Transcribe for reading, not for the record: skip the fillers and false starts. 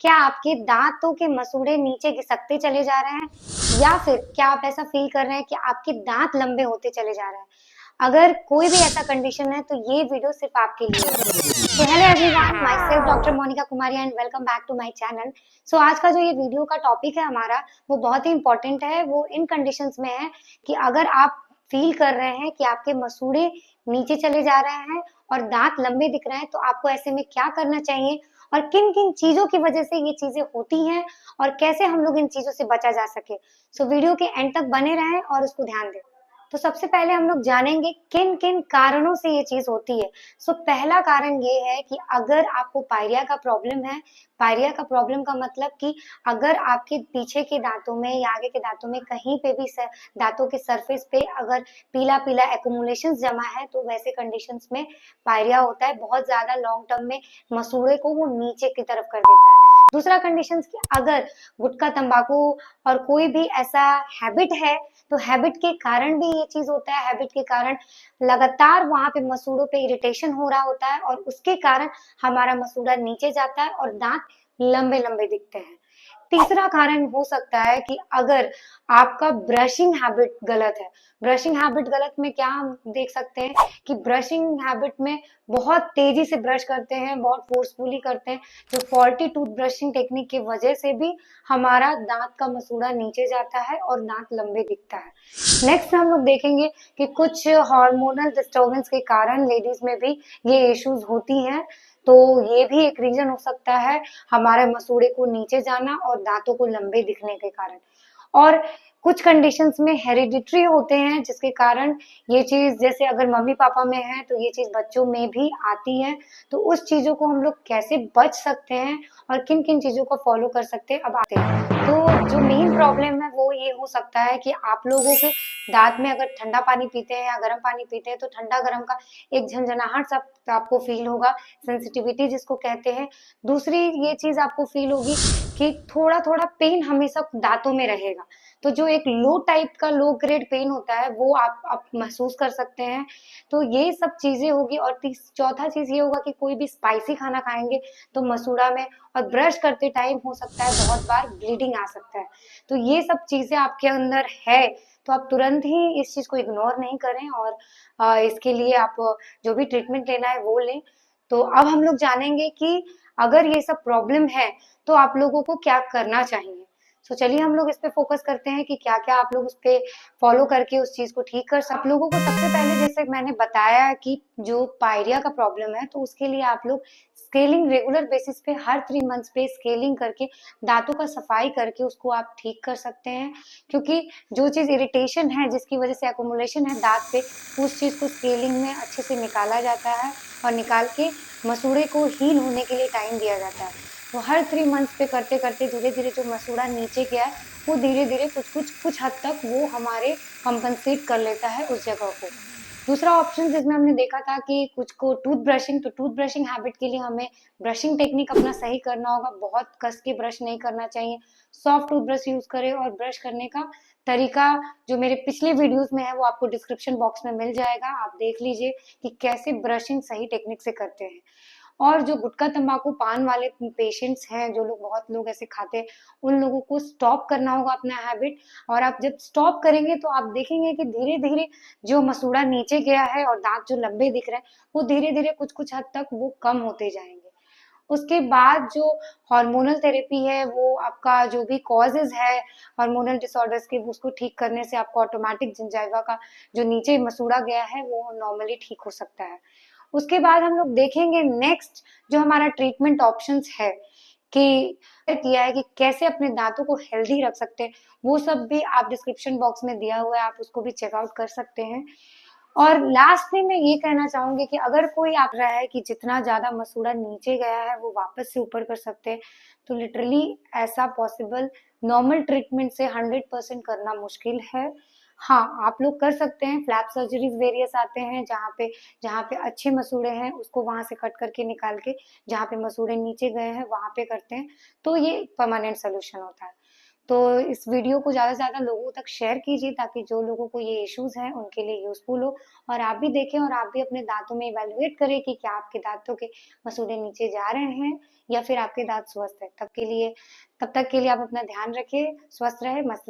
क्या आपके दांतों के मसूड़े नीचे घिसकते चले जा रहे हैं या फिर क्या आप ऐसा फील कर रहे हैं कि आपके दांत लंबे होते चले जा रहे हैं? अगर कोई भी ऐसा कंडीशन है तो ये वीडियो सिर्फ आपके लिए है। तो hello everyone, myself doctor Monika Kumari and welcome back to my channel. So आज का जो ये वीडियो का टॉपिक है हमारा, वो बहुत ही इंपॉर्टेंट है। वो इन कंडीशंस में है कि अगर आप फील कर रहे हैं कि आपके मसूड़े नीचे चले जा रहे हैं और दांत लंबे दिख रहे हैं, तो आपको ऐसे में क्या करना चाहिए और किन किन चीजों की वजह से ये चीजें होती हैं और कैसे हम लोग इन चीजों से बचा जा सके। सो वीडियो के एंड तक बने रहें और उसको ध्यान दें। तो सबसे पहले हम लोग जानेंगे किन किन कारणों से ये चीज होती है। सो पहला कारण ये है कि अगर आपको पायरिया का प्रॉब्लम है, पायरिया का प्रॉब्लम का मतलब कि अगर आपके पीछे के दांतों में या आगे के दांतों में कहीं पे भी दांतों के सरफेस पे अगर पीला पीला एक्यूमुलेशन जमा है, तो वैसे कंडीशंस में पायरिया होता है। बहुत ज्यादा लॉन्ग टर्म में मसूड़े को वो नीचे की तरफ कर देता है। दूसरा कंडीशन कि अगर गुटखा तंबाकू और कोई भी ऐसा हैबिट है, तो हैबिट के कारण भी ये चीज होता है। हैबिट के कारण लगातार वहां पे मसूड़ों पे इरिटेशन हो रहा होता है और उसके कारण हमारा मसूड़ा नीचे जाता है और दांत लंबे लंबे दिखते हैं। तीसरा कारण हो सकता है कि अगर आपका ब्रशिंग हैबिट गलत है। ब्रशिंग हैबिट गलत में क्या हम देख सकते हैं कि ब्रशिंग हैबिट में बहुत तेजी से ब्रश करते हैं, बहुत फोर्सफुली करते हैं, जो फॉल्टी टूथ ब्रशिंग टेक्निक की वजह से भी हमारा दांत का मसूड़ा नीचे जाता है और दांत लंबे दिखता है। नेक्स्ट हम लोग देखेंगे कि कुछ हार्मोनल डिस्टर्बेंस के कारण लेडीज में भी ये इश्यूज होती हैं। तो ये भी एक रीजन हो सकता है हमारे मसूड़े को नीचे जाना और दांतों को लंबे दिखने के कारण। और कुछ कंडीशंस में हेरिडिटरी होते हैं, जिसके कारण ये चीज, जैसे अगर मम्मी पापा में है तो ये चीज बच्चों में भी आती है। तो उस चीजों को हम लोग कैसे बच सकते हैं और किन किन चीजों को फॉलो कर सकते हैं, अब आते हैं। तो जो मेन प्रॉब्लम है वो ये हो सकता है कि आप लोगों के दांत में अगर ठंडा पानी पीते हैं या गर्म पानी पीते हैं, तो ठंडा गर्म का एक झंझनाहट सा आपको फील होगा, सेंसिटिविटी जिसको कहते हैं। दूसरी ये चीज आपको फील होगी कि थोड़ा थोड़ा पेन हमेशा दांतों में रहेगा। तो जो एक लो टाइप का लो ग्रेड पेन होता है वो आप महसूस कर सकते हैं। तो ये सब चीजें होगी। और चौथा चीज ये होगा कि कोई भी स्पाइसी खाना खाएंगे तो मसूड़ा में और ब्रश करते टाइम हो सकता है बहुत बार ब्लीडिंग आ सकता है। तो ये सब चीजें आपके अंदर है, तो आप तुरंत ही इस चीज को इग्नोर नहीं करें और इसके लिए आप जो भी ट्रीटमेंट लेना है वो लें। तो अब हम लोग जानेंगे कि अगर ये सब प्रॉब्लम है तो आप लोगों को क्या करना चाहिए। तो चलिए हम लोग इस पे फोकस करते हैं कि क्या क्या आप लोग उस पे फॉलो करके उस चीज को ठीक कर सकते। आप लोगों को सबसे पहले, जैसे मैंने बताया कि जो पायरिया का प्रॉब्लम है, तो उसके लिए आप लोग स्केलिंग रेगुलर बेसिस पे हर 3 मंथ्स पे स्केलिंग करके दांतों का सफाई करके उसको आप ठीक कर सकते हैं। क्योंकि जो चीज इरिटेशन है, जिसकी वजह से एक्यूमुलेशन है दांत पे, उस चीज को स्केलिंग में अच्छे से निकाला जाता है और निकाल के मसूड़े को हील होने के लिए टाइम दिया जाता है। तो हर 3 मंथ्स पे करते करते धीरे धीरे जो मसूड़ा नीचे गया है, वो धीरे धीरे कुछ हद तक वो हमारे कंपनसेट कर लेता है उस जगह को। दूसरा ऑप्शन जिसमें हमने देखा था कि कुछ को टूथ ब्रशिंग, तो टूथ ब्रशिंग हैबिट के लिए हमें ब्रशिंग टेक्निक अपना सही करना होगा। बहुत कस के ब्रश नहीं करना चाहिए, सॉफ्ट टूथ ब्रश यूज करें। और ब्रश करने का तरीका जो मेरे पिछले वीडियोस में है वो आपको डिस्क्रिप्शन बॉक्स में मिल जाएगा, आप देख लीजिए कि कैसे ब्रशिंग सही टेक्निक से करते हैं। और जो गुटखा तंबाकू पान वाले पेशेंट्स हैं, जो लोग, बहुत लोग ऐसे खाते हैं, उन लोगों को स्टॉप करना होगा अपना हैबिट। और आप जब स्टॉप करेंगे तो आप देखेंगे कि धीरे धीरे जो मसूड़ा नीचे गया है और दांत जो लंबे दिख रहे हैं, वो धीरे धीरे कुछ हद तक वो कम होते जाएंगे। उसके बाद जो हार्मोनल थेरेपी है, वो आपका जो भी कॉजेज है हार्मोनल डिसऑर्डर्स के, उसको ठीक करने से आपको ऑटोमेटिक जिंजाइवा का जो नीचे मसूड़ा गया है वो नॉर्मली ठीक हो सकता है। उसके बाद हम लोग देखेंगे नेक्स्ट जो हमारा ट्रीटमेंट ऑप्शंस है कि किया है कि कैसे अपने दांतों को हेल्दी रख सकते हैं। वो सब भी आप डिस्क्रिप्शन बॉक्स में दिया हुआ है, आप उसको भी चेकआउट कर सकते हैं। और लास्ट में मैं ये कहना चाहूंगी कि अगर कोई आप रहा है कि जितना ज्यादा मसूड़ा नीचे गया है वो वापस से ऊपर कर सकते हैं, तो लिटरली ऐसा पॉसिबल नॉर्मल ट्रीटमेंट से 100% करना मुश्किल है। हाँ, आप लोग कर सकते हैं। फ्लैप सर्जरीज वेरियस आते हैं, जहाँ पे अच्छे मसूड़े हैं उसको वहां से कट करके निकाल के जहाँ पे मसूड़े नीचे गए हैं वहां पे करते हैं, तो ये परमानेंट सोल्यूशन होता है। तो इस वीडियो को ज़्यादा से ज़्यादा लोगों तक शेयर कीजिए ताकि जो लोगों को ये इश्यूज हैं उनके लिए यूजफुल हो। और आप भी देखें और आप भी अपने दांतों में इवेलुएट करें कि क्या आपके दांतों के मसूड़े नीचे जा रहे हैं या फिर आपके दांत स्वस्थ है। तब तक के लिए आप अपना ध्यान रखिए, स्वस्थ रहे, मस्त रहे।